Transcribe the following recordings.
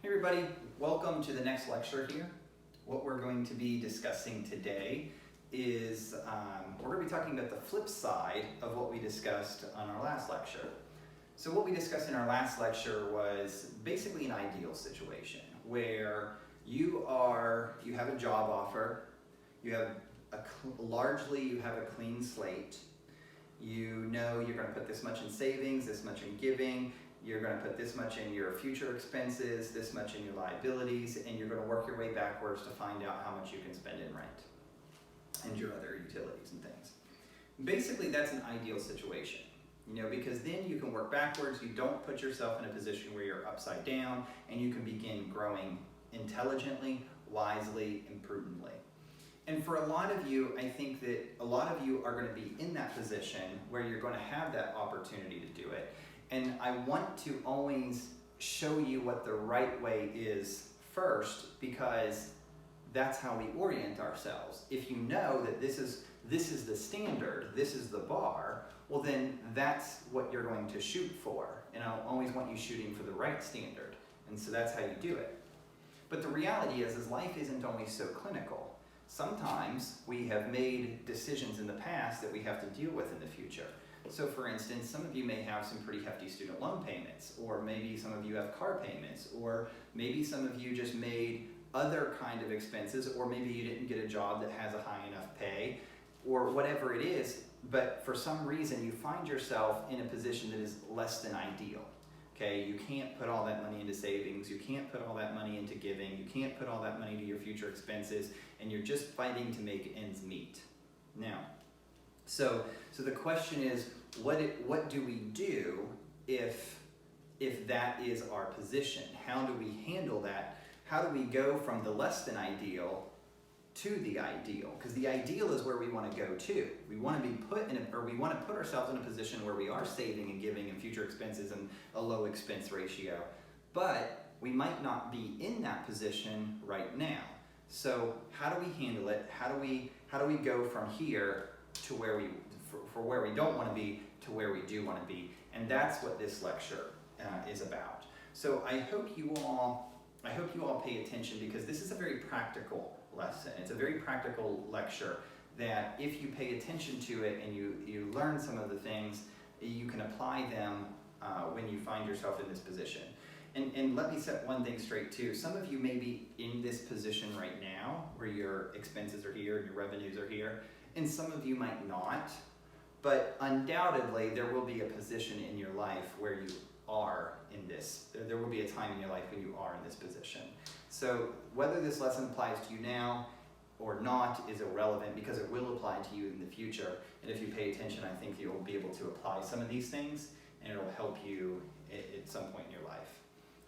Hey everybody, welcome to the next lecture here. What we're going to be discussing today is we're going to be talking about the flip side of what we discussed on our last lecture. So what we discussed in our last lecture was basically an ideal situation where you have a job offer, you have largely you have a clean slate, you know you're going to put this much in savings, this much in giving, you're going to put this much in your future expenses, this much in your liabilities, and you're going to work your way backwards to find out how much you can spend in rent and your other utilities and things. Basically, that's an ideal situation, because then you can work backwards, you don't put yourself in a position where you're upside down, and you can begin growing intelligently, wisely, and prudently. And for a lot of you, I think that a lot of you are going to be in that position where you're going to have that opportunity to do it. And I want to always show you what the right way is first, because that's how we orient ourselves. If you know that this is the standard, this is the bar, well then that's what you're going to shoot for. And I'll always want you shooting for the right standard. And so that's how you do it. But the reality is life isn't always so clinical. Sometimes we have made decisions in the past that we have to deal with in the future. So for instance, some of you may have some pretty hefty student loan payments, or maybe some of you have car payments, or maybe some of you just made other kind of expenses, or maybe you didn't get a job that has a high enough pay, or whatever it is, but for some reason you find yourself in a position that is less than ideal. Okay, you can't put all that money into savings, you can't put all that money into giving, you can't put all that money to your future expenses, and you're just fighting to make ends meet. Now, so the question is, what do we do if that is our position? How do we handle that? How do we go from the less than ideal to the ideal? Because the ideal is where we want to go to. We want to be we want to put ourselves in a position where we are saving and giving and future expenses and a low expense ratio. But we might not be in that position right now. So how do we handle it? How do we go from here to where where we don't want to be to where we do want to be? And that's what this lecture is about. So I hope you all pay attention, because this is a very practical lesson. It's a very practical lecture that if you pay attention to it and you learn some of the things, you can apply them when you find yourself in this position. And let me set one thing straight too. Some of you may be in this position right now where your expenses are here and your revenues are here, and some of you might not. But undoubtedly, there will be a position in your life where you are in this. There will be a time in your life when you are in this position. So whether this lesson applies to you now or not is irrelevant, because it will apply to you in the future. And if you pay attention, I think you'll be able to apply some of these things, and it'll help you at some point in your life.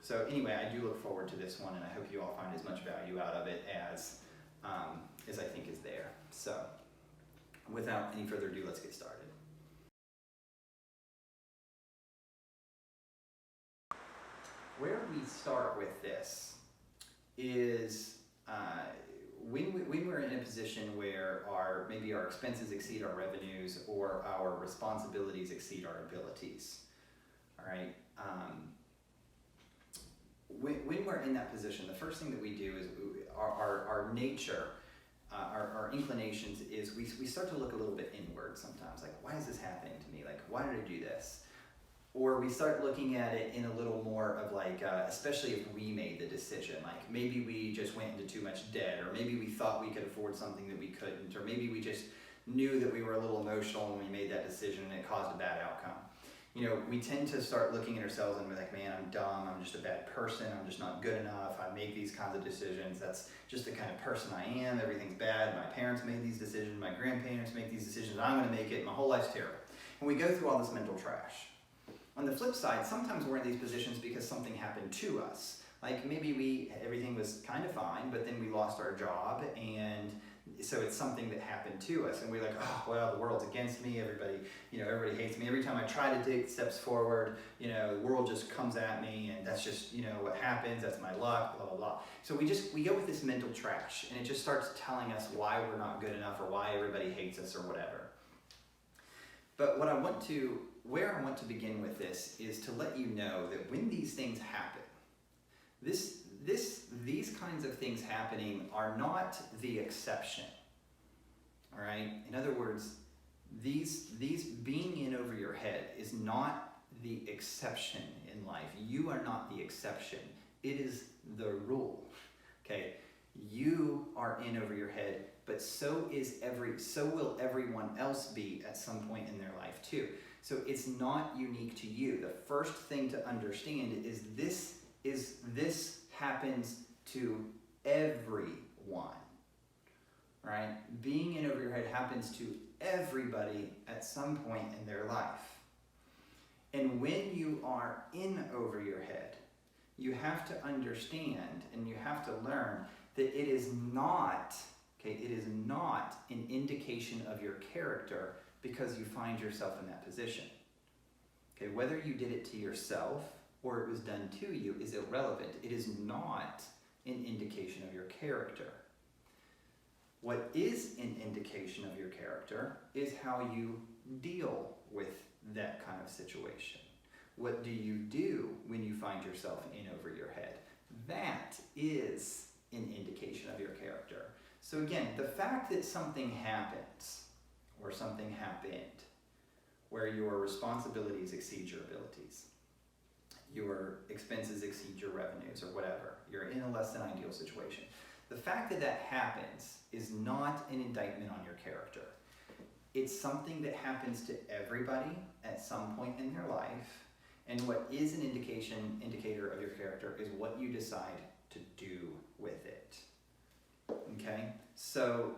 So anyway, I do look forward to this one, and I hope you all find as much value out of it as I think is there. So without any further ado, let's get started. Where we start with this is when we're in a position where maybe our expenses exceed our revenues, or our responsibilities exceed our abilities. All right. When we're in that position, the first thing that we do is our nature, our inclinations is we start to look a little bit inward sometimes. Like, why is this happening to me? Like, why did I do this? Or we start looking at it in a little more of like, especially if we made the decision, like maybe we just went into too much debt, or maybe we thought we could afford something that we couldn't, or maybe we just knew that we were a little emotional when we made that decision and it caused a bad outcome. We tend to start looking at ourselves and be like, man, I'm dumb, I'm just a bad person, I'm just not good enough, I make these kinds of decisions, that's just the kind of person I am, everything's bad, my parents made these decisions, my grandparents make these decisions, I'm gonna make it, my whole life's terrible. And we go through all this mental trash. On the flip side, sometimes we're in these positions because something happened to us. Like maybe everything was kind of fine, but then we lost our job, and so it's something that happened to us, and we're like, oh, well, the world's against me, everybody hates me. Every time I try to take steps forward, the world just comes at me, and that's just, what happens, that's my luck, blah, blah, blah. So we go with this mental trash, and it just starts telling us why we're not good enough, or why everybody hates us, or whatever. But where I want to begin with this is to let you know that when these things happen, These kinds of things happening are not the exception. All right? In other words, these being in over your head is not the exception in life. You are not the exception. It is the rule. Okay? You are in over your head, but so will everyone else be at some point in their life too. So it's not unique to you. The first thing to understand is this happens to everyone. Right? Being in over your head happens to everybody at some point in their life. And when you are in over your head, you have to understand and you have to learn that it is not an indication of your character because you find yourself in that position. Okay, whether you did it to yourself or it was done to you is irrelevant. It is not an indication of your character. What is an indication of your character is how you deal with that kind of situation. What do you do when you find yourself in over your head? That is an indication of your character. So again, the fact that something happens or something happened where your responsibilities exceed your abilities, your expenses exceed your revenues or whatever, you're in a less than ideal situation. The fact that that happens is not an indictment on your character. It's something that happens to everybody at some point in their life, and what is an indicator of your character is what you decide to do with it. Okay? So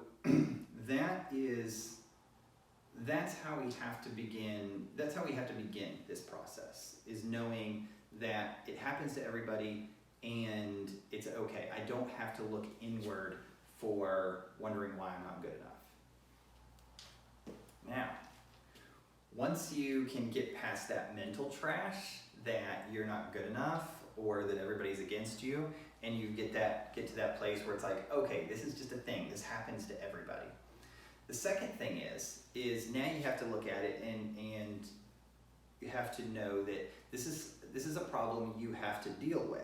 that's how we have to begin this process, is knowing that it happens to everybody and it's okay. I don't have to look inward for wondering why I'm not good enough. Now, once you can get past that mental trash that you're not good enough or that everybody's against you, and you get to that place where it's like, okay, this is just a thing. This happens to everybody. The second thing is now you have to look at it and you have to know that this is a problem you have to deal with.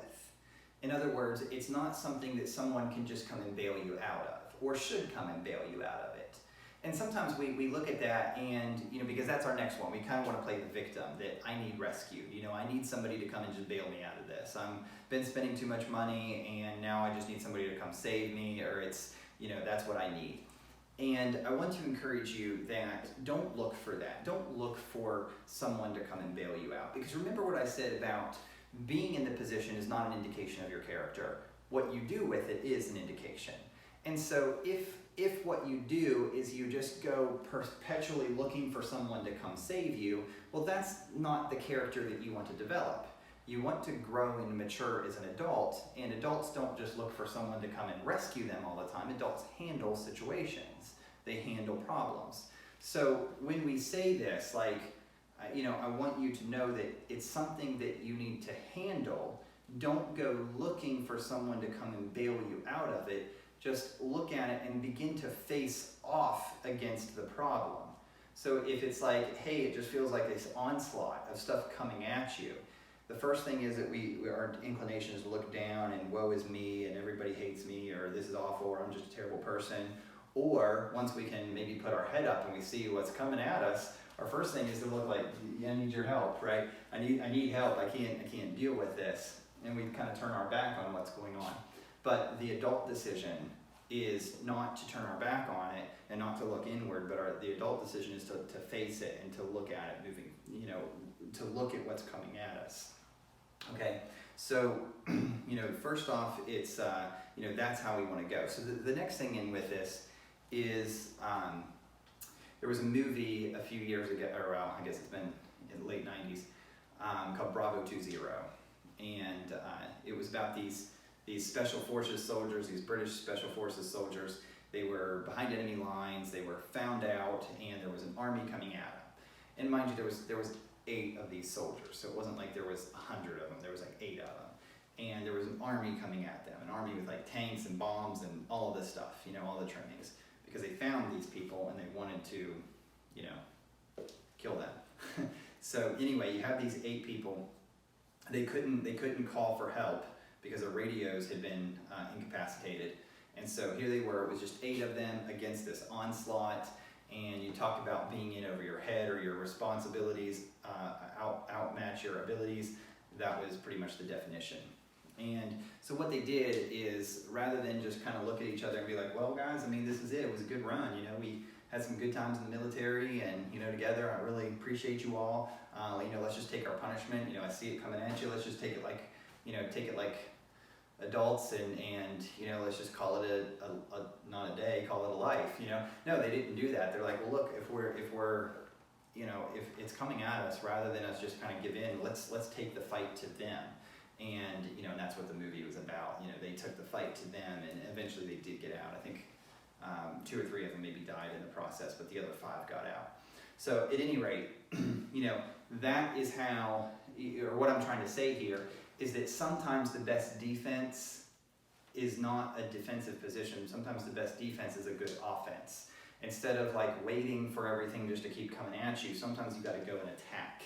In other words, it's not something that someone can just come and bail you out of, or should come and bail you out of it. And sometimes we look at that and, because that's our next one, we kind of want to play the victim, that I need rescued. I need somebody to come and just bail me out of this. I've been spending too much money and now I just need somebody to come save me, or it's, that's what I need. And I want to encourage you that don't look for that. Don't look for someone to come and bail you out. Because remember what I said about being in the position is not an indication of your character. What you do with it is an indication. And so if what you do is you just go perpetually looking for someone to come save you, well, that's not the character that you want to develop. You want to grow and mature as an adult, and adults don't just look for someone to come and rescue them all the time. Adults handle situations. They handle problems. So when we say this, I want you to know that it's something that you need to handle. Don't go looking for someone to come and bail you out of it. Just look at it and begin to face off against the problem. So if it's like, hey, it just feels like this onslaught of stuff coming at you, the first thing is that our inclination is to look down and woe is me and everybody hates me, or this is awful, or I'm just a terrible person. Or once we can maybe put our head up and we see what's coming at us, our first thing is to look like, yeah, I need your help, right? I need help. I can't deal with this. And we kind of turn our back on what's going on. But the adult decision is not to turn our back on it and not to look inward, but the adult decision is to face it and to look at it moving, to look at what's coming at us. Okay, so, first off, it's, that's how we want to go. So the next thing in with this is, there was a movie a few years ago, or I guess it's been in the late 90s, called Bravo 20. And it was about these special forces soldiers, these British special forces soldiers. They were behind enemy lines, they were found out, and there was an army coming at them. And mind you, there was 8 of these soldiers, so it wasn't like there was 100 of them, there was like 8 of them. And there was an army coming at them, an army with like tanks and bombs and all of this stuff, all the trimmings, because they found these people and they wanted to, kill them. So anyway, you have these 8 people. They couldn't call for help because their radios had been incapacitated. And so here they were, it was just 8 of them against this onslaught, and you talk about being in over your head or your responsibilities outmatch your abilities. That was pretty much the definition. And so what they did is, rather than just kind of look at each other and be like, well guys, I mean, this is it, it was a good run, you know, we had some good times in the military and, you know, together, I really appreciate you all, you know, let's just take our punishment, you know, I see it coming at you, let's just take it like, you know, take it like adults and you know, let's just call it a not a day, call it a life, you know. No, they didn't do that. They're like, well look, if we're you know, if it's coming at us, rather than us just kind of give in, let's take the fight to them. And you know, and that's what the movie was about. You know, they took the fight to them, and eventually they did get out. I think 2 or 3 of them maybe died in the process, but the other 5 got out. So at any rate, you know, that is how, or what I'm trying to say here is that sometimes the best defense is not a defensive position. Sometimes the best defense is a good offense. Instead of like waiting for everything just to keep coming at you, sometimes you got to go and attack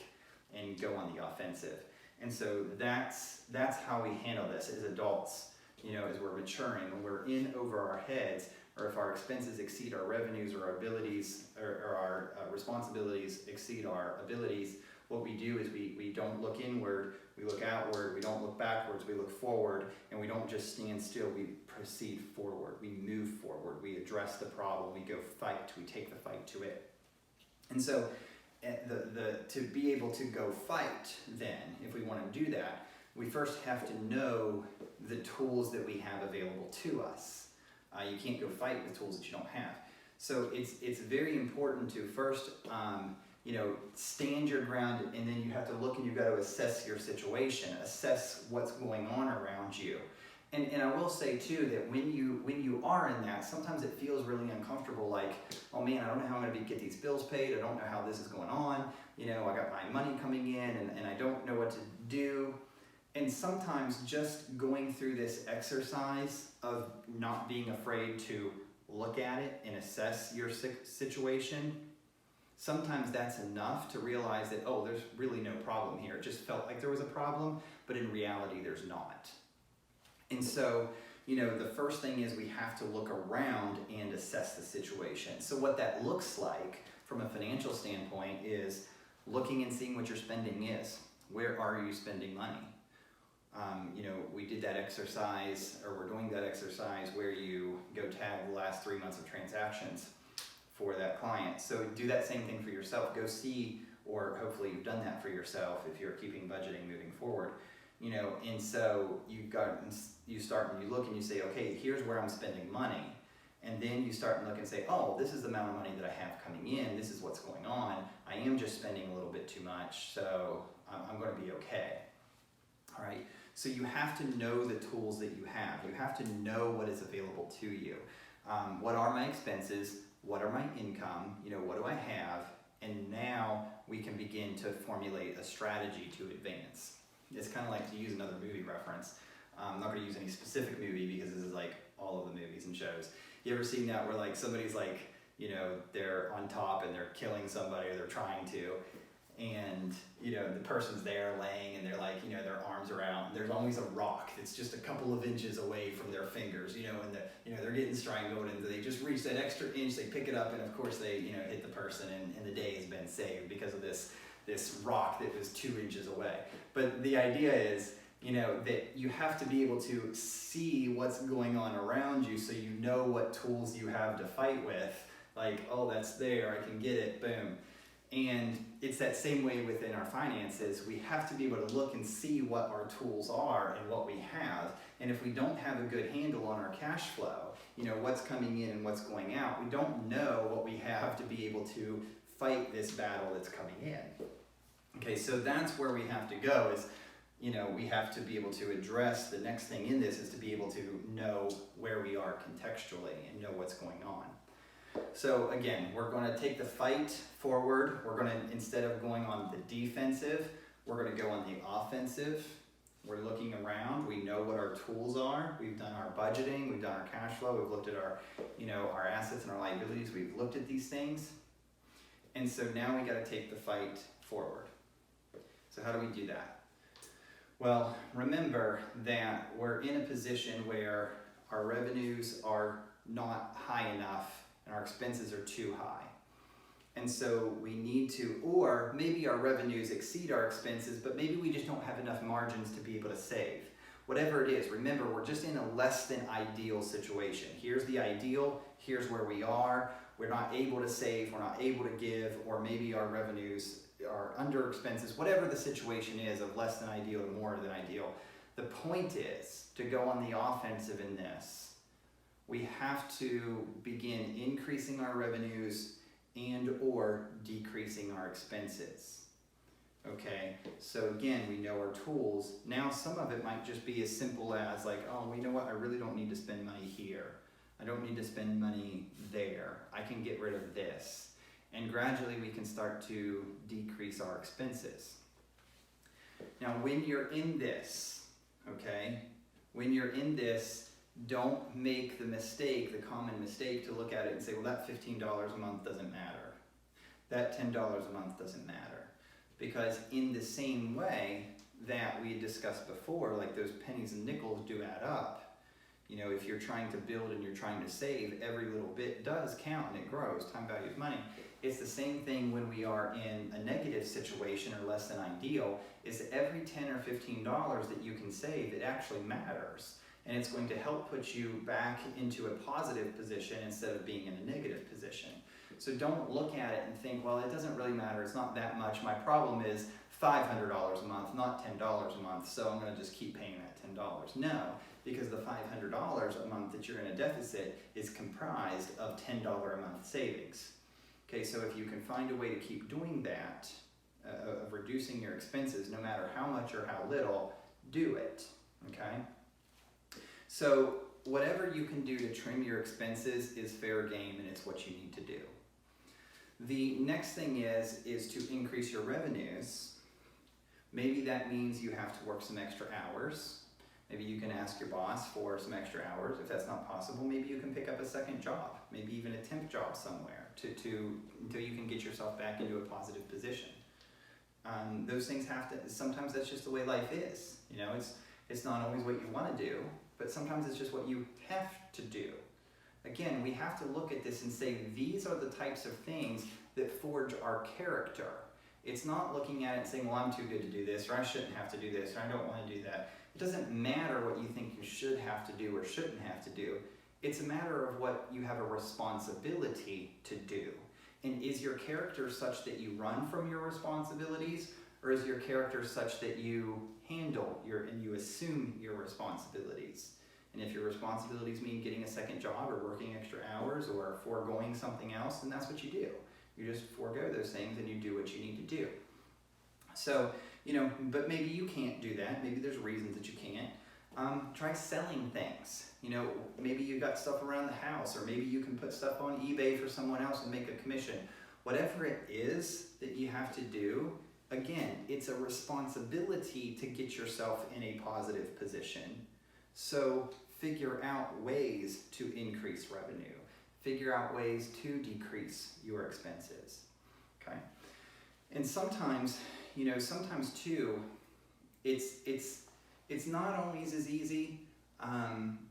and go on the offensive. And so that's how we handle this as adults, you know, as we're maturing, when we're in over our heads, or if our expenses exceed our revenues, or our abilities, or our responsibilities exceed our abilities. What we do is we don't look inward, we look outward, we don't look backwards, we look forward, and we don't just stand still, we proceed forward, we move forward, we address the problem, we go fight, we take the fight to it. And so to be able to go fight then, if we want to do that, we first have to know the tools that we have available to us. You can't go fight with tools that you don't have. So it's very important to first you know, stand your ground, and then you have to look and you've got to assess your situation, assess what's going on around you. And I will say too that when you are in that, sometimes it feels really uncomfortable, like, oh man, I don't know how I'm going to get these bills paid, I don't know how this is going on, you know, I got my money coming in and I don't know what to do. And sometimes just going through this exercise of not being afraid to look at it and assess your situation, sometimes that's enough to realize that, oh, there's really no problem here. It just felt like there was a problem, but in reality, there's not. And so, you know, the first thing is we have to look around and assess the situation. So what that looks like from a financial standpoint is looking and seeing what your spending is. Where are you spending money? You know, we did that exercise, or we're doing that exercise where you go tag the last 3 months of transactions for that client. So do that same thing for yourself. Go see, or hopefully you've done that for yourself if you're keeping budgeting moving forward. You know, and so you start and you look and you say, okay, here's where I'm spending money. And then you start and look and say, oh, this is the amount of money that I have coming in. This is what's going on. I am just spending a little bit too much, so I'm going to be okay. All right. So you have to know the tools that you have. You have to know what is available to you. What are my expenses? What are my income? You know, what do I have? And now we can begin to formulate a strategy to advance. It's kind of like, to use another movie reference. I'm not going to use any specific movie because this is like all of the movies and shows. You ever seen that where like somebody's like, you know, they're on top and they're killing somebody, or they're trying to, and you know, the person's there laying and they're like, you know, their arms are out, and there's always a rock that's just a couple of inches away from their fingers, you know, and they're getting strangled, and they just reach that extra inch, they pick it up, and of course they, you know, hit the person, and the day has been saved because of this rock that was 2 inches away. But the idea is, you know, that you have to be able to see what's going on around you, so you know what tools you have to fight with. Like, oh, that's there, I can get it, boom. And it's that same way within our finances. We have to be able to look and see what our tools are and what we have. And if we don't have a good handle on our cash flow, you know, what's coming in and what's going out, we don't know what we have to be able to fight this battle that's coming in. Okay, so that's where we have to go, is, you know, we have to be able to address, the next thing in this is to be able to know where we are contextually and know what's going on. So again, we're going to take the fight forward. We're going to, instead of going on the defensive, we're going to go on the offensive. We're looking around. We know what our tools are. We've done our budgeting. We've done our cash flow. We've looked at our, you know, our assets and our liabilities. We've looked at these things. And so now we got to take the fight forward. So how do we do that? Well, remember that we're in a position where our revenues are not high enough and our expenses are too high. And so we need to, or maybe our revenues exceed our expenses, but maybe we just don't have enough margins to be able to save. Whatever it is, remember, we're just in a less than ideal situation. Here's the ideal, here's where we are. We're not able to save, we're not able to give, or maybe our revenues are under expenses, whatever the situation is of less than ideal to more than ideal. The point is to go on the offensive in this. We have to begin increasing our revenues and or decreasing our expenses. Okay, so again, we know our tools. Now some of it might just be as simple as like, oh, you know what, I really don't need to spend money here. I don't need to spend money there. I can get rid of this. And gradually we can start to decrease our expenses. Now when you're in this, okay, when you're in this, don't make the mistake, the common mistake, to look at it and say, well, that $15 a month doesn't matter. That $10 a month doesn't matter. Because in the same way that we discussed before, like those pennies and nickels do add up. You know, if you're trying to build and you're trying to save, every little bit does count and it grows, time value of money. It's the same thing when we are in a negative situation or less than ideal, is every $10 or $15 that you can save, it actually matters. And it's going to help put you back into a positive position instead of being in a negative position. So don't look at it and think, well, it doesn't really matter, it's not that much. My problem is $500 a month, not $10 a month, so I'm gonna just keep paying that $10. No, because the $500 a month that you're in a deficit is comprised of $10 a month savings. Okay, so if you can find a way to keep doing that, of reducing your expenses, no matter how much or how little, do it, okay? So whatever you can do to trim your expenses is fair game, and it's what you need to do. The next thing is to increase your revenues. Maybe that means you have to work some extra hours. Maybe you can ask your boss for some extra hours. If that's not possible, maybe you can pick up a second job, maybe even a temp job somewhere until you can get yourself back into a positive position. Those things have to, sometimes that's just the way life is. You know, it's not always what you want to do, but sometimes it's just what you have to do. Again, we have to look at this and say, these are the types of things that forge our character. It's not looking at it and saying, well, I'm too good to do this, or I shouldn't have to do this, or I don't want to do that. It doesn't matter what you think you should have to do or shouldn't have to do. It's a matter of what you have a responsibility to do. And is your character such that you run from your responsibilities, or is your character such that you handle and you assume your responsibilities? And if your responsibilities mean getting a second job or working extra hours or foregoing something else, then that's what you do. You just forego those things and you do what you need to do. So, you know, but maybe you can't do that. Maybe there's reasons that you can't. Try selling things. You know, maybe you got stuff around the house, or maybe you can put stuff on eBay for someone else and make a commission. Whatever it is that you have to do, again, it's a responsibility to get yourself in a positive position. So figure out ways to increase revenue. Figure out ways to decrease your expenses, okay? And sometimes, you know, sometimes too, it's not always as easy,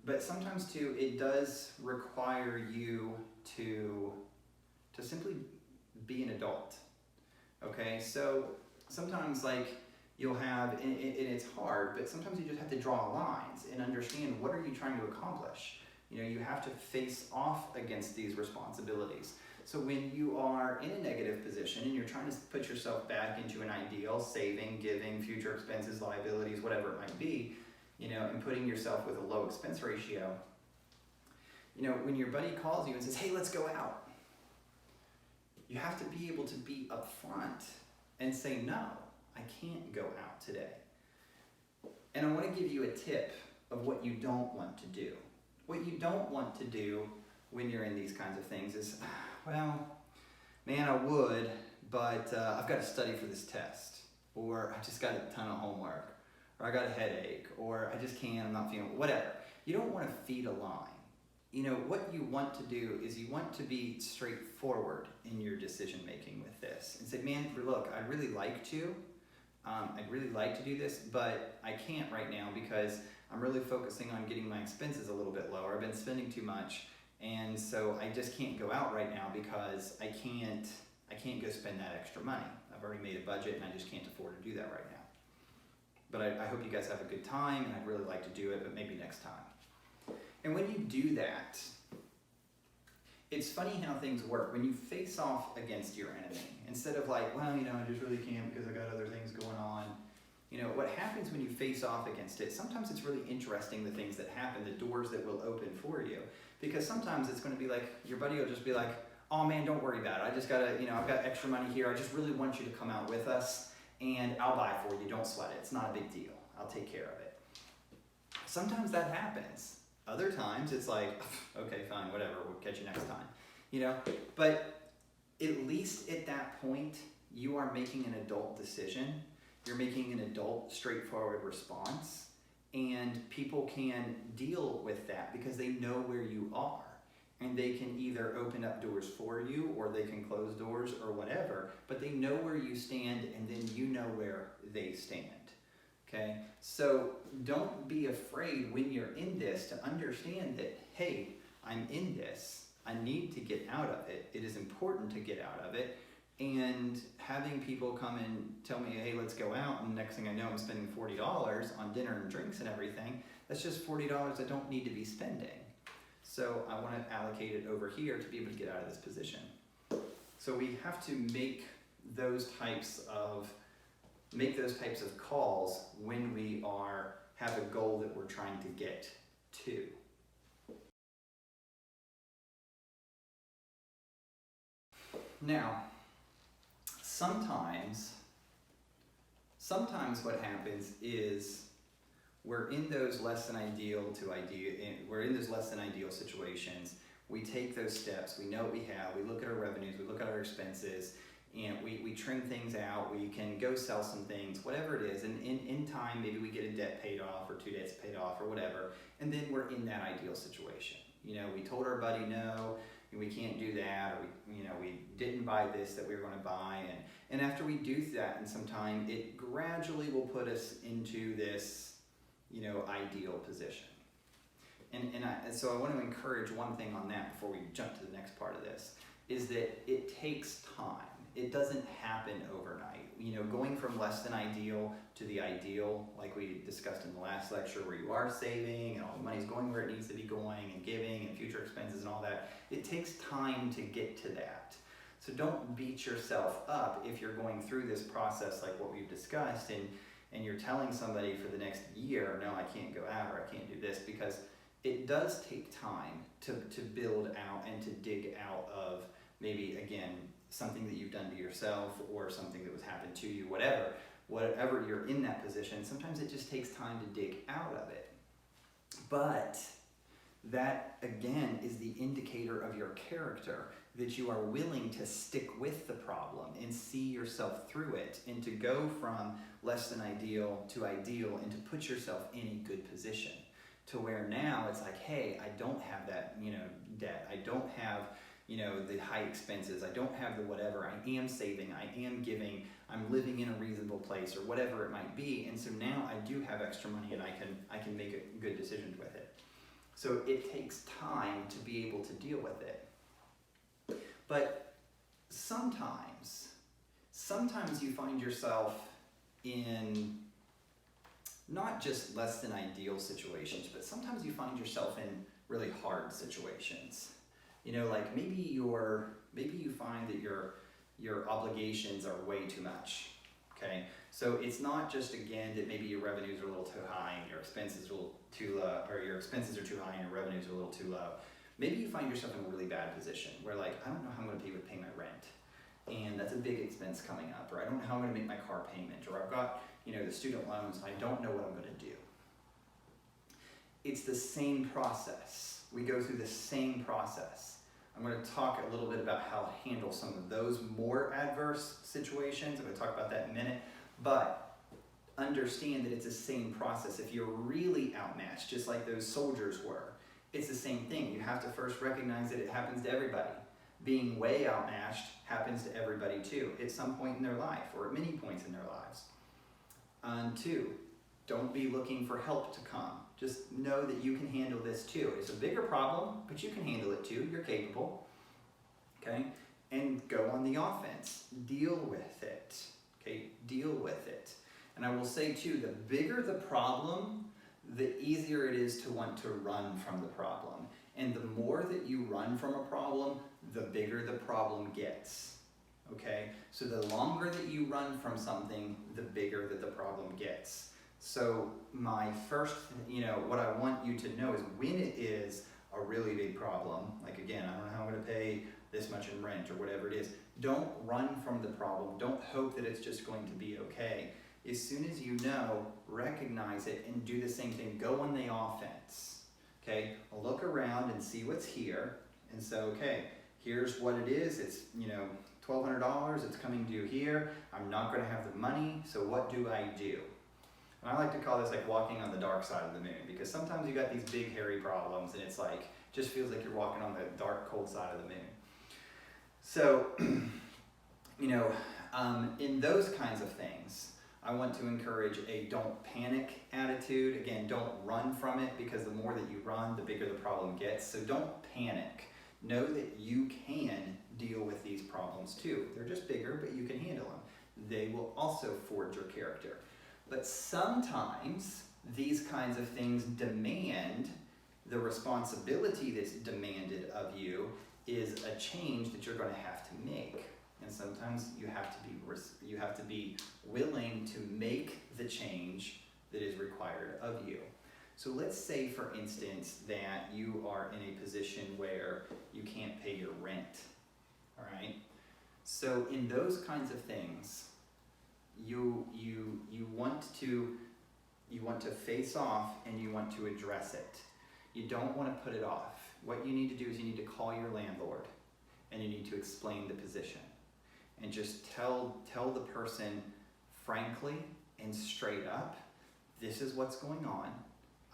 but sometimes too, it does require you to simply be an adult, okay? So sometimes, like, you'll have, and it's hard, but sometimes you just have to draw lines and understand, what are you trying to accomplish? You know, you have to face off against these responsibilities. So when you are in a negative position and you're trying to put yourself back into an ideal, saving, giving, future expenses, liabilities, whatever it might be, you know, and putting yourself with a low expense ratio, you know, when your buddy calls you and says, hey, let's go out, you have to be able to be upfront and say, no, I can't go out today. And I want to give you a tip of what you don't want to do. What you don't want to do when you're in these kinds of things is, well, man, I would, but I've got to study for this test, or I just got a ton of homework, or I got a headache, or I just can't, I'm not feeling, whatever. You don't want to feed a line. You know, what you want to do is you want to be straightforward in your decision making with this and say, man, look, I'd really like to, I'd really like to do this, but I can't right now because I'm really focusing on getting my expenses a little bit lower. I've been spending too much, and so I just can't go out right now because I can't go spend that extra money. I've already made a budget and I just can't afford to do that right now. But I hope you guys have a good time, and I'd really like to do it, but maybe next time. And when you do that, it's funny how things work. When you face off against your enemy, instead of like, well, you know, I just really can't because I got other things going on. You know, what happens when you face off against it, sometimes it's really interesting the things that happen, the doors that will open for you. Because sometimes it's going to be like, your buddy will just be like, oh man, don't worry about it. I just gotta, you know, I've got extra money here. I just really want you to come out with us and I'll buy for you. Don't sweat it. It's not a big deal. I'll take care of it. Sometimes that happens. Other times it's like, okay, fine, whatever. We'll catch you next time. You know, but at least at that point, you are making an adult decision. You're making an adult, straightforward response, and people can deal with that because they know where you are, and they can either open up doors for you or they can close doors or whatever, but they know where you stand and then you know where they stand. Okay, so don't be afraid when you're in this to understand that, hey, I'm in this. I need to get out of it. It is important to get out of it. And having people come and tell me, hey, let's go out, and the next thing I know, I'm spending $40 on dinner and drinks and everything. That's just $40 I don't need to be spending. So I want to allocate it over here to be able to get out of this position. So we have to make those types of calls when we have a goal that we're trying to get to. Now, sometimes what happens is we're in those less than ideal situations. We take those steps, we know what we have, we look at our revenues, we look at our expenses, and we trim things out, we can go sell some things, whatever it is, and in time maybe we get a debt paid off or 2 debts paid off or whatever, and then we're in that ideal situation. You know, we told our buddy no, we can't do that, or we didn't buy this that we were going to buy, and after we do that in some time, it gradually will put us into this, ideal position. So I want to encourage one thing on that before we jump to the next part of this, is that it takes time. It doesn't happen overnight. Going from less than ideal to the ideal, like we discussed in the last lecture, where you are saving and all the money's going where it needs to be going and giving and future expenses and all that, it takes time to get to that. So don't beat yourself up if you're going through this process like what we've discussed and you're telling somebody for the next year, no, I can't go out or I can't do this, because it does take time to build out and to dig out of maybe, again, something that you've done to yourself or something that was happened to you, whatever you're in that position. Sometimes it just takes time to dig out of it. But that, again, is the indicator of your character, that you are willing to stick with the problem and see yourself through it, and to go from less than ideal to ideal, and to put yourself in a good position to where now it's like, hey, I don't have that, debt. I don't have, the high expenses. I don't have the whatever. I am saving. I am giving. I'm living in a reasonable place, or whatever it might be. And so now I do have extra money, and I can make a good decisions with it. So it takes time to be able to deal with it. But sometimes you find yourself in not just less than ideal situations, but sometimes you find yourself in really hard situations. Like maybe you find that your obligations are way too much. Okay, so it's not just, again, that maybe your revenues are a little too high and your expenses are a little too low, or your expenses are too high and your revenues are a little too low. Maybe you find yourself in a really bad position where, like, I don't know how I'm going to be able to pay my rent, and that's a big expense coming up, or I don't know how I'm going to make my car payment, or I've got, the student loans, and I don't know what I'm going to do. It's the same process. We go through the same process. I'm going to talk a little bit about how to handle some of those more adverse situations. I'm going to talk about that in a minute, but understand that it's the same process. If you're really outmatched, just like those soldiers were, it's the same thing. You have to first recognize that it happens to everybody. Being way outmatched happens to everybody too, at some point in their life, or at many points in their lives. Two, don't be looking for help to come. Just know that you can handle this too. It's a bigger problem, but you can handle it too. You're capable. Okay? And go on the offense. Deal with it. Okay? Deal with it. And I will say too, the bigger the problem, the easier it is to want to run from the problem. And the more that you run from a problem, the bigger the problem gets. Okay? So the longer that you run from something, the bigger that the problem gets. So my first, what I want you to know is when it is a really big problem, like again, I don't know how I'm going to pay this much in rent or whatever it is, don't run from the problem. Don't hope that it's just going to be okay. As soon as you know, recognize it and do the same thing. Go on the offense. Okay? Look around and see what's here and say, okay, here's what it is. It's, $1,200. It's coming due here. I'm not going to have the money. So what do I do? And I like to call this like walking on the dark side of the moon, because sometimes you got these big hairy problems and it's like, just feels like you're walking on the dark, cold side of the moon. So, in those kinds of things, I want to encourage a don't panic attitude. Again, don't run from it, because the more that you run, the bigger the problem gets. So don't panic. Know that you can deal with these problems too. They're just bigger, but you can handle them. They will also forge your character. But sometimes these kinds of things demand the responsibility that's demanded of you is a change that you're going to have to make. And sometimes you have to be willing to make the change that is required of you. So let's say, for instance, that you are in a position where you can't pay your rent. All right? So in those kinds of things, you want to face off and you want to address it. You don't want to put it off. What you need to do is you need to call your landlord and you need to explain the position. And just tell the person frankly and straight up, this is what's going on.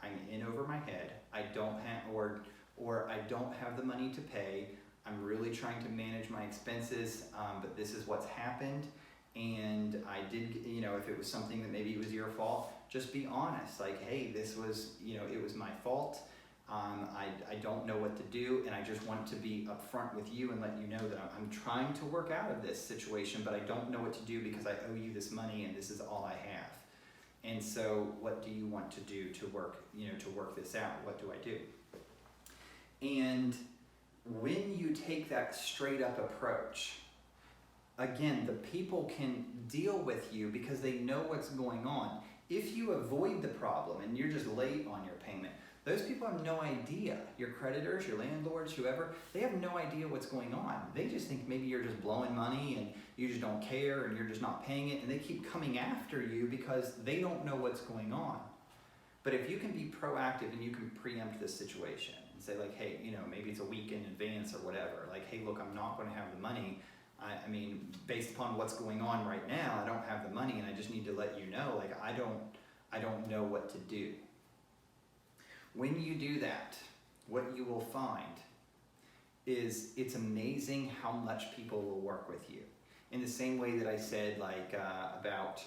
I'm in over my head. I don't have or I don't have the money to pay. I'm really trying to manage my expenses, but this is what's happened. And I did, if it was something that maybe it was your fault, just be honest. Like, hey, this was, it was my fault. I don't know what to do, and I just want to be upfront with you and let you know that I'm trying to work out of this situation, but I don't know what to do because I owe you this money and this is all I have. And so what do you want to do to work this out? What do I do? And when you take that straight up approach, again, the people can deal with you because they know what's going on. If you avoid the problem and you're just late on your payment, those people have no idea. Your creditors, your landlords, whoever, they have no idea what's going on. They just think maybe you're just blowing money and you just don't care and you're just not paying it, and they keep coming after you because they don't know what's going on. But if you can be proactive and you can preempt this situation and say like, hey, maybe it's a week in advance or whatever, like, hey, look, I'm not going to have the money. I mean, based upon what's going on right now, I don't have the money and I just need to let you know, like, I don't know what to do. When you do that, what you will find is it's amazing how much people will work with you. In the same way that I said, like, about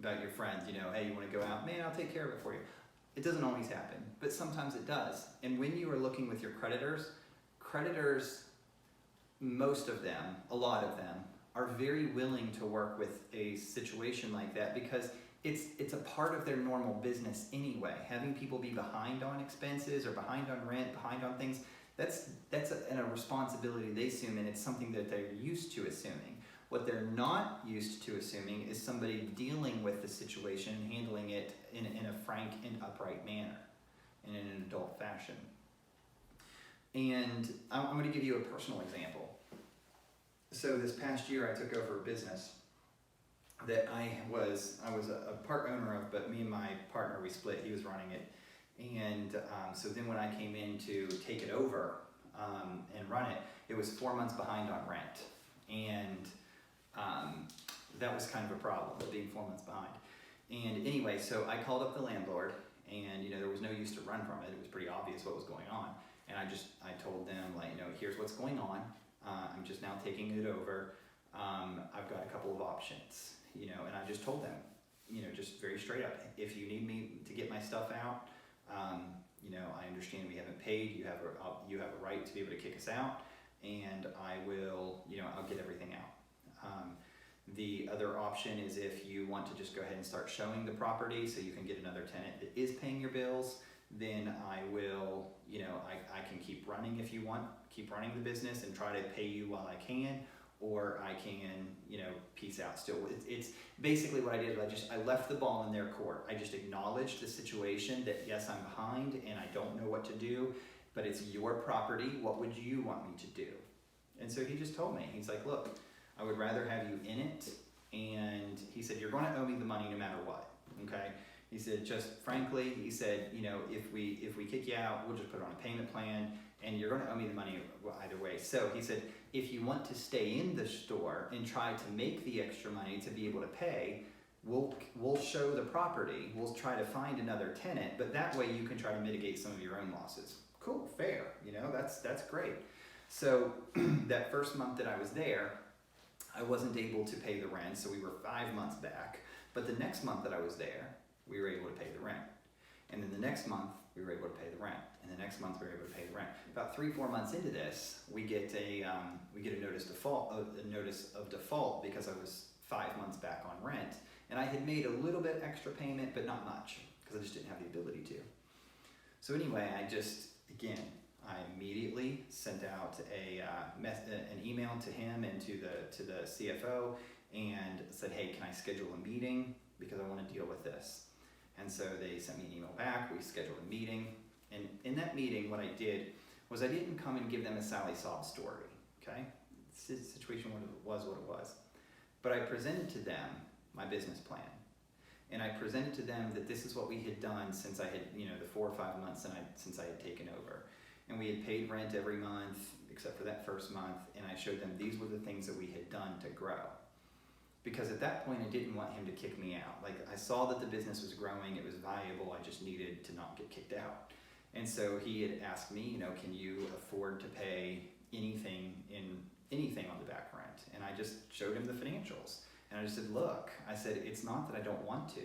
your friends, hey, you want to go out? Man, I'll take care of it for you. It doesn't always happen, but sometimes it does. And when you are looking with your creditors, most of them, a lot of them, are very willing to work with a situation like that because it's a part of their normal business anyway. Having people be behind on expenses or behind on rent, behind on things, that's a responsibility they assume, and it's something that they're used to assuming. What they're not used to assuming is somebody dealing with the situation and handling it in a frank and upright manner and in an adult fashion. And I'm going to give you a personal example. So this past year I took over a business that I was a part owner of, but me and my partner, we split. He was running it. And so then when I came in to take it over and run it, it was 4 months behind on rent. And that was kind of a problem, being 4 months behind. And anyway, so I called up the landlord, and there was no use to run from it. It was pretty obvious what was going on. And I told them, like, here's what's going on. I'm just now taking it over. I've got a couple of options, and I just told them. just very straight up, if you need me to get my stuff out, I understand we haven't paid, you have a right to be able to kick us out, and I will, I'll get everything out. The other option is if you want to just go ahead and start showing the property so you can get another tenant that is paying your bills, then I will, I can keep running if you want, keep running the business and try to pay you while I can, or I can, peace out still. It's basically what I did. I left the ball in their court. I just acknowledged the situation that yes, I'm behind and I don't know what to do, but it's your property. What would you want me to do? And so he just told me, he's like, look, I would rather have you in it. And he said, you're going to owe me the money no matter what. Okay. He said, just frankly, he said, if we kick you out, we'll just put it on a payment plan and you're going to owe me the money either way. So he said, if you want to stay in the store and try to make the extra money to be able to pay, we'll show the property. We'll try to find another tenant, but that way you can try to mitigate some of your own losses. Cool, fair. That's great. So that first month that I was there, I wasn't able to pay the rent, so we were 5 months back. But the next month that I was there, we were able to pay the rent. And then the next month, we were able to pay the rent. And the next month, we were able to pay the rent. About 3-4 months into this, we get a notice of default because I was 5 months back on rent. And I had made a little bit extra payment, but not much, because I just didn't have the ability to. So anyway, I immediately sent out an email to him and to the CFO and said, hey, can I schedule a meeting because I want to deal with this? And so they sent me an email back. We scheduled a meeting. And in that meeting, what I did was I didn't come and give them a Sally sob story, okay? The situation was what it was. But I presented to them my business plan. And I presented to them that this is what we had done since I had, the 4 or 5 months since I had taken over. And we had paid rent every month, except for that first month, and I showed them these were the things that we had done to grow. Because at that point, I didn't want him to kick me out. Like, I saw that the business was growing, it was valuable, I just needed to not get kicked out. And so he had asked me, can you afford to pay anything on the back rent? And I just showed him the financials. And I just said, look, I said, it's not that I don't want to.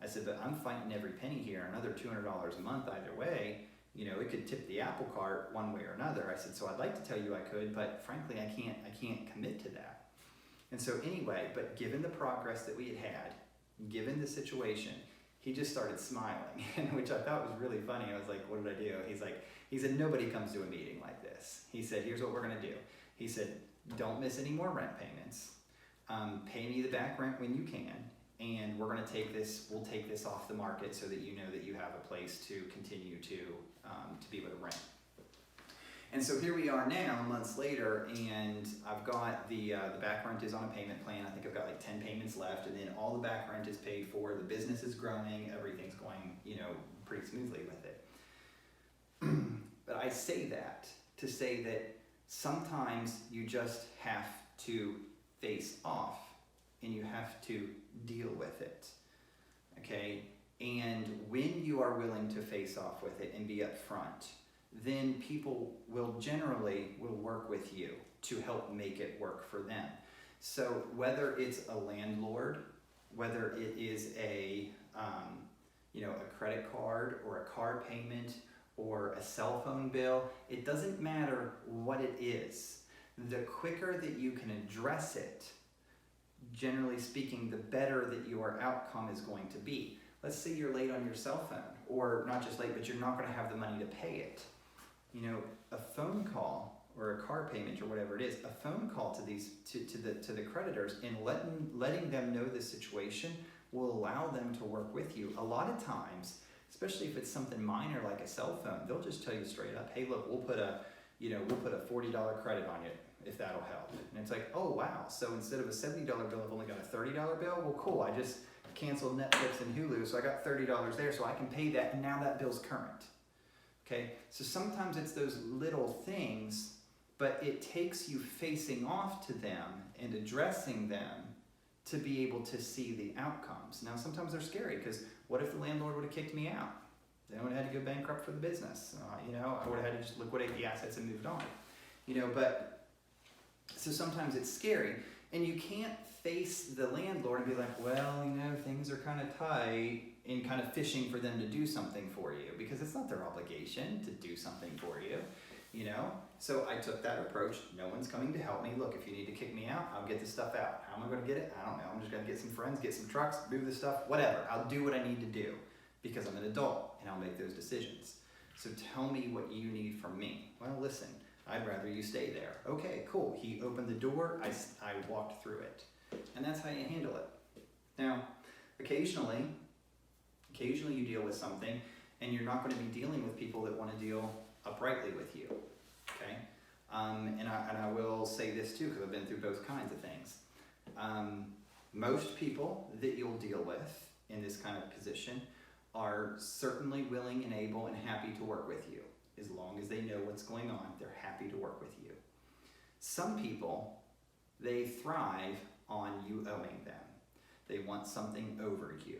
I said, but I'm fighting every penny here, another $200 a month either way. It could tip the apple cart one way or another. I said, so I'd like to tell you I could, but frankly, I can't commit to that. And so anyway, but given the progress that we had, given the situation, he just started smiling, which I thought was really funny. I was like, what did I do? He said, nobody comes to a meeting like this. He said, here's what we're gonna do. He said, don't miss any more rent payments. Pay me the back rent when you can. And we'll take this off the market so that you know that you have a place to continue to be able to rent. And so here we are now, months later, and I've got the back rent is on a payment plan. I think I've got like 10 payments left, and then all the back rent is paid for. The business is growing, everything's going, pretty smoothly with it. But I say that to say that sometimes you just have to face off and you have to deal with it, okay? And when you are willing to face off with it and be upfront, then people will work with you to help make it work for them. So whether it's a landlord, whether it is a credit card or a car payment or a cell phone bill, it doesn't matter what it is. The quicker that you can address it, generally speaking, the better that your outcome is going to be. Let's say you're late on your cell phone, or not just late, but you're not going to have the money to pay it. A phone call or a car payment or whatever it is, a phone call to the creditors and letting them know the situation will allow them to work with you. A lot of times, especially if it's something minor like a cell phone, they'll just tell you straight up, hey, look, we'll put a $40 credit on it if that'll help. And it's like, oh wow, so instead of a $70 bill, I've only got a $30 bill? Well, cool, I just canceled Netflix and Hulu, so I got $30 there, so I can pay that, and now that bill's current. Okay, so sometimes it's those little things, but it takes you facing off to them and addressing them to be able to see the outcomes. Now, sometimes they're scary, because what if the landlord would have kicked me out? Then I would have had to go bankrupt for the business. I would have had to just liquidate the assets and moved on. But so sometimes it's scary, and you can't face the landlord and be like, well, things are kind of tight, and kind of fishing for them to do something for you, because it's not their obligation to do something for you, So I took that approach. No one's coming to help me. Look, if you need to kick me out, I'll get the stuff out. How am I going to get it? I don't know. I'm just going to get some friends, get some trucks, move the stuff, whatever. I'll do what I need to do because I'm an adult and I'll make those decisions. So tell me what you need from me. Well, listen, I'd rather you stay there. Okay, cool. He opened the door. I walked through it. And that's how you handle it. Now, occasionally you deal with something and you're not going to be dealing with people that want to deal uprightly with you. Okay? And I will say this too, because I've been through both kinds of things. Most people that you'll deal with in this kind of position are certainly willing and able and happy to work with you. As long as they know what's going on, they're happy to work with you. Some people, they thrive on you owing them. They want something over you.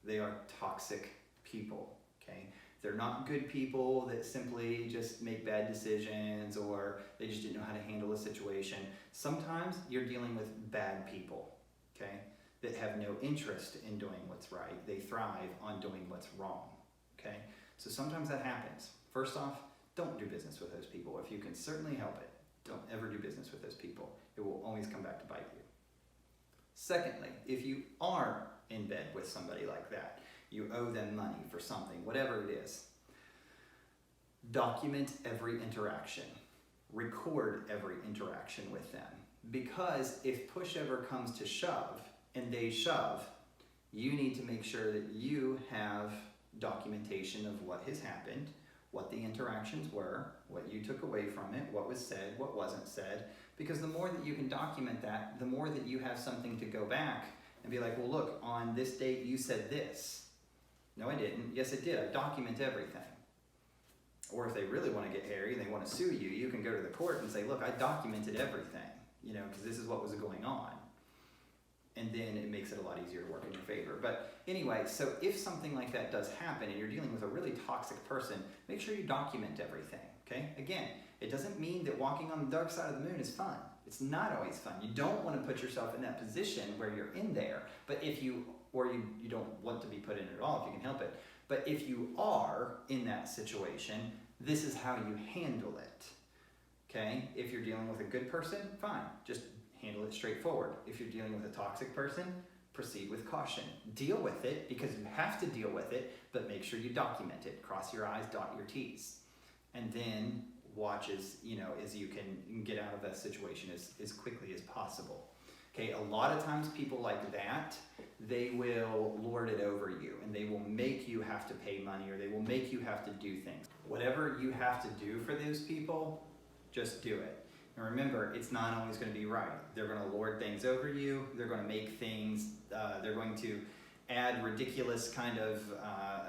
They are toxic people, okay? They're not good people that simply just make bad decisions, or they just didn't know how to handle a situation. Sometimes you're dealing with bad people, okay, that have no interest in doing what's right. They thrive on doing what's wrong, okay? So sometimes that happens. First off, don't do business with those people. If you can certainly help it, don't ever do business with those people. It will always come back to bite you. Secondly, if you are in bed with somebody like that, you owe them money for something, whatever it is, document every interaction. Record every interaction with them. Because if push ever comes to shove, and they shove, you need to make sure that you have documentation of what has happened, what the interactions were, what you took away from it, what was said, what wasn't said. Because the more that you can document that, the more that you have something to go back and be like, well, look, on this date you said this. No, I didn't. Yes, I did. I document everything. Or if they really want to get hairy and they want to sue you, you can go to the court and say, look, I documented everything, because this is what was going on. And then it makes it a lot easier to work in your favor. But anyway, so if something like that does happen and you're dealing with a really toxic person, make sure you document everything, okay? Again, it doesn't mean that walking on the dark side of the moon is fun. It's not always fun. You don't want to put yourself in that position where you're in there. But if you don't want to be put in it at all if you can help it. But if you are in that situation, this is how you handle it, okay? If you're dealing with a good person, fine. Just handle it straightforward. If you're dealing with a toxic person, proceed with caution. Deal with it because you have to deal with it, but make sure you document it. Cross your I's, dot your T's. And then watch as you can get out of that situation as quickly as possible. Okay, a lot of times people like that, they will lord it over you and they will make you have to pay money, or they will make you have to do things. Whatever you have to do for those people, just do it. And remember, it's not always going to be right. They're going to lord things over you. They're going to make things, they're going to add ridiculous kind of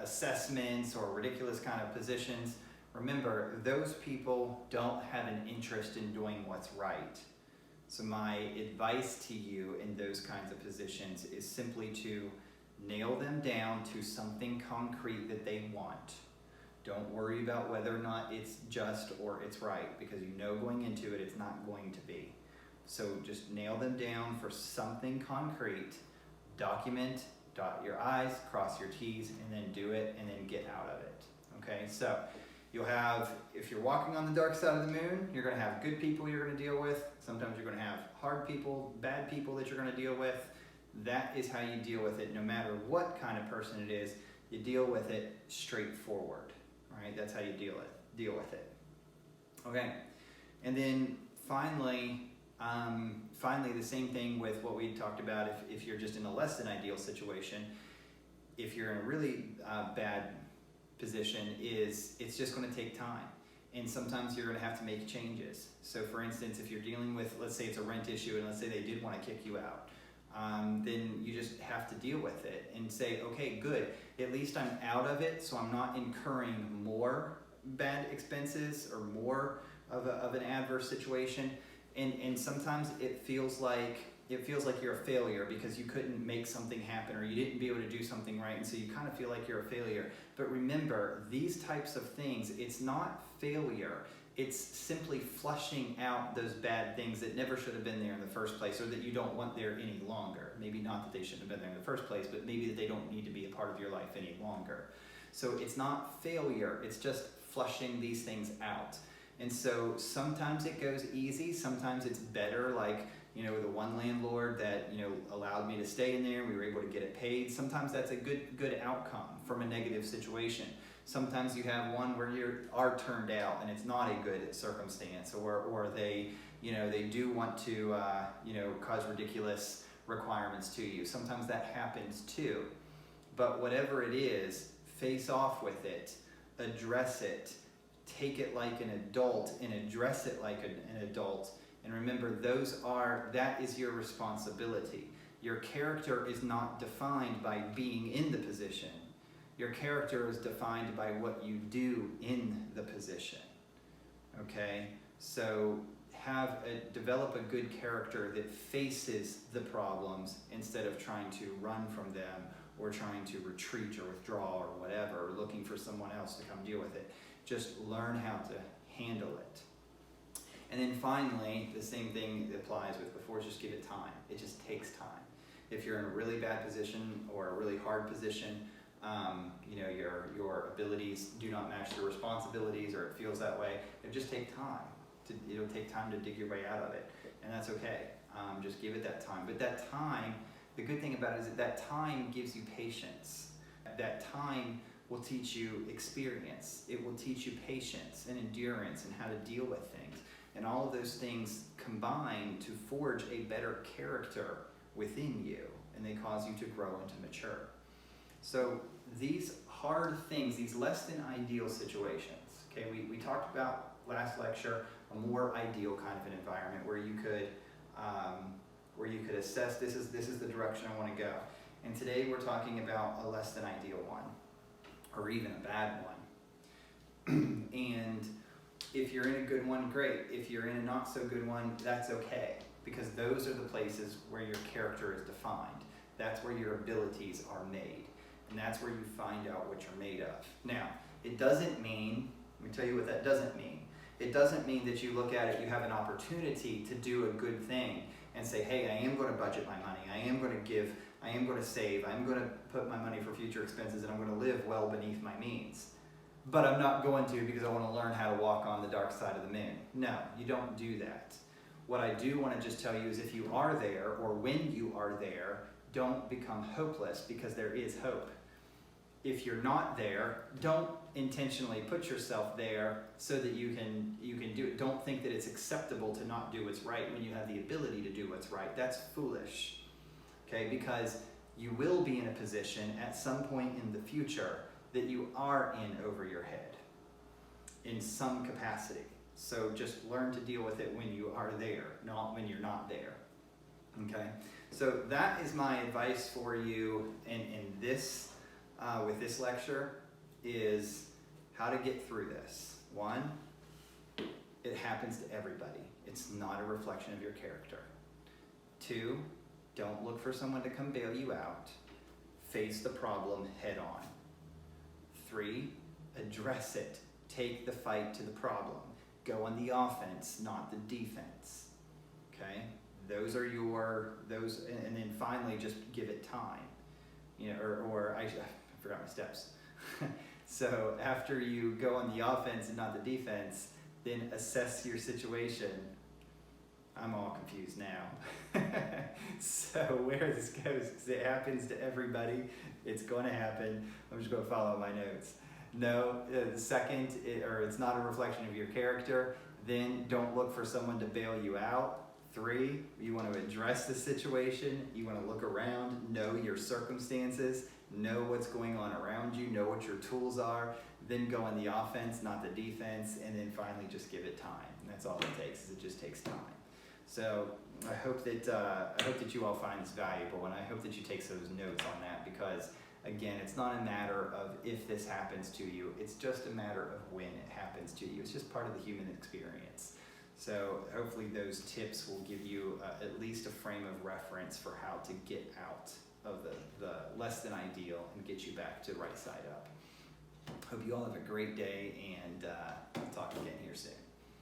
assessments or ridiculous kind of positions. Remember, those people don't have an interest in doing what's right. So my advice to you in those kinds of positions is simply to nail them down to something concrete that they want. Don't worry about whether or not it's just or it's right, because you know going into it, it's not going to be. So just nail them down for something concrete, document, dot your I's, cross your T's, and then do it, and then get out of it. Okay, so you'll have, if you're walking on the dark side of the moon, you're going to have good people you're going to deal with. Sometimes you're going to have hard people, bad people that you're going to deal with. That is how you deal with it. No matter what kind of person it is, you deal with it straightforward. All right, that's how you deal with it. Okay, and then finally, the same thing with what we talked about. If you're just in a less than ideal situation, if you're in a really bad position, it's just going to take time, and sometimes you're going to have to make changes. So for instance, if you're dealing with, let's say it's a rent issue, and let's say they did want to kick you out, then you just have to deal with it and say, okay, good, at least I'm out of it, so I'm not incurring more bad expenses or more of an adverse situation. And sometimes it feels like you're a failure because you couldn't make something happen, or you didn't be able to do something right, and so you kind of feel like you're a failure. But remember, these types of things, it's not failure. it's simply flushing out those bad things that never should have been there in the first place, or that you don't want there any longer. Maybe not that they shouldn't have been there in the first place, but maybe that they don't need to be a part of your life any longer. So it's not failure, it's just flushing these things out. And so sometimes it goes easy, sometimes it's better, like, you know, the one landlord that, you know, allowed me to stay in there, we were able to get it paid. Sometimes that's a good outcome from a negative situation. Sometimes you have one where you are turned out and it's not a good circumstance, or they, you know, they do want to, you know, cause ridiculous requirements to you. Sometimes that happens too. But whatever it is, face off with it, address it, take it like an adult and address it like an adult. And remember, that is your responsibility. Your character is not defined by being in the position. Your character is defined by what you do in the position. Okay? So develop a good character that faces the problems instead of trying to run from them, or trying to retreat or withdraw or whatever, or looking for someone else to come deal with it. Just learn how to handle it. And then finally, the same thing that applies with before, just give it time. It just takes time. If you're in a really bad position or a really hard position, you know, your abilities do not match your responsibilities, or it feels that way, it just takes time. It'll take time to dig your way out of it, and that's okay. Just give it that time. But that time, the good thing about it is that time gives you patience. That time will teach you experience. It will teach you patience and endurance and how to deal with things. And all of those things combine to forge a better character within you, and they cause you to grow and to mature. So these hard things, these less than ideal situations, okay, we talked about last lecture a more ideal kind of an environment where you could assess this is the direction I want to go. And today we're talking about a less than ideal one, or even a bad one. And if you're in a good one, great. If you're in a not so good one, that's okay, because those are the places where your character is defined. That's where your abilities are made, and that's where you find out what you're made of. Now, it doesn't mean, let me tell you what that doesn't mean. It doesn't mean that you look at it, you have an opportunity to do a good thing and say, hey, I am going to budget my money, I am going to give, I am going to save, I'm going to put my money for future expenses, and I'm going to live well beneath my means. But I'm not going to, because I want to learn how to walk on the dark side of the moon. No, you don't do that. What I do want to just tell you is, if you are there, or when you are there, don't become hopeless, because there is hope. If you're not there, don't intentionally put yourself there so that you can do it. Don't think that it's acceptable to not do what's right when you have the ability to do what's right. That's foolish. Okay, because you will be in a position at some point in the future that you are in over your head in some capacity. So just learn to deal with it when you are there, not when you're not there. Okay, so that is my advice for you in this with this lecture, is how to get through this. One, it happens to everybody. It's not a reflection of your character. Two, don't look for someone to come bail you out. Face the problem head on. Three, address it. Take the fight to the problem. Go on the offense, not the defense. Okay? Those are and then finally, just give it time. You know, or I forgot my steps. So after you go on the offense and not the defense, then assess your situation. I'm all confused now. So where this goes, because it happens to everybody, it's going to happen. I'm just going to follow my notes. No, second, it's not a reflection of your character. Then don't look for someone to bail you out. 3, you want to address the situation. You want to look around, know your circumstances, know what's going on around you, know what your tools are. Then go on the offense, not the defense. And then finally, just give it time. And that's all it takes. It just takes time. So I hope that you all find this valuable, and I hope that you take those notes on that, because again, it's not a matter of if this happens to you, it's just a matter of when it happens to you. It's just part of the human experience. So hopefully those tips will give you at least a frame of reference for how to get out of the less than ideal and get you back to right side up. Hope you all have a great day, and I'll talk again here soon.